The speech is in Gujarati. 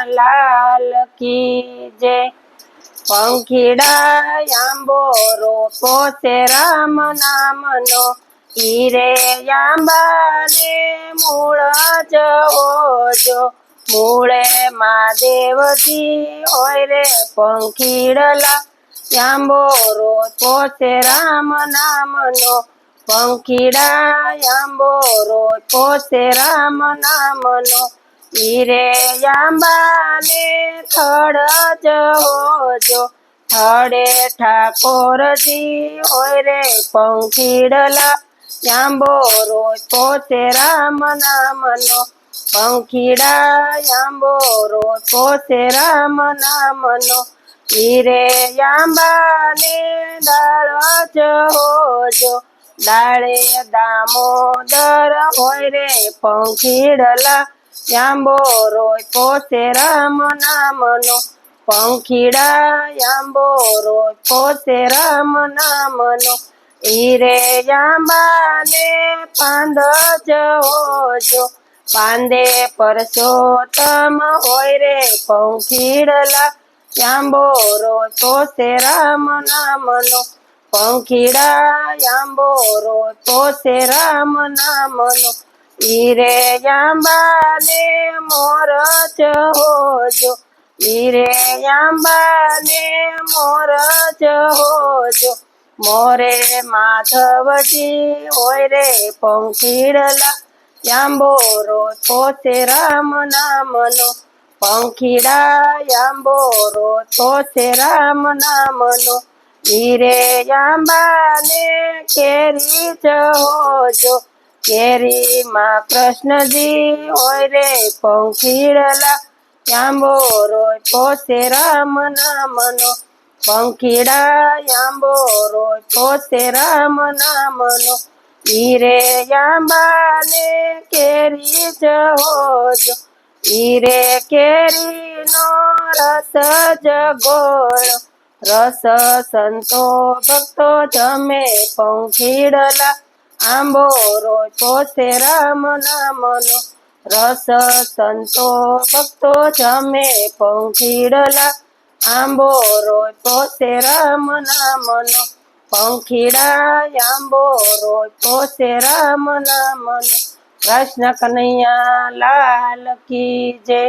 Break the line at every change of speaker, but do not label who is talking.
લાલ કી જય। પંખીડા આંબો રોપો છે રામ નામનો, ઈરે આંબાને મૂળ જવો જો। મૂળે મહાદેવજી હોય રે પંખીડલા, આંબો રોપો છે રામ નામનો। પંખીડા આંબો રોપો છે રામ નામનો, ઈરે આંબાને થડ જવો જો। થડે ઠાકોરજી હોય રે પંખીડલા, આંબો રોપો છે રામ નામનો। પંખીડા આંબો રોપો છે રામ નામનો, ઈરે આંબાને ડાળ જવો જો। ડાળે દામોદર હોય રે પંખીડલા, આંબો રોપો છે રામ નામનો। પંખીડા આંબો રોપો છે રામ નામનો, ઈરે આંબાને પાંદ જવો જો। પાંદે પરસોત્તમ હોય રે પંખીડલા, આંબો રોપો છે રામ નામનો। પંખીડા આંબો રોપો છે રામ નામનો, ઈરે આંબાને મોર જવો જો। ઈરે આંબાને મોર જવો જો। મોરે માધવજી હોય રે પંખીડલા, આંબો રોપો છે રામ નામનો। પંખીડા આંબો રોપો છે રામ નામનો, ઈરે આંબાને કેરી જવો જો। કેરીમાં કૃષ્ણજી હોય રે પંખીડલા, આંબો રોપો છે રામ નામનો। પંખીડા આંબો રોપો છે રામ નામનો, ઈરે આંબાને કેરી જવો જો। ઈરે કેરીનો રસ જગોળ, રસ સંતો ભક્તો જમે પંખીડલા, આંબો રોપો છે રામ નામનો। રસ સંતો ભક્તો જમે પંખીડલા, આંબો રોપો છે રામ નામનો। પંખીડા આંબો રોપો છે રામ નામનો। કૃષ્ણ કનૈયા લાલ કી જય।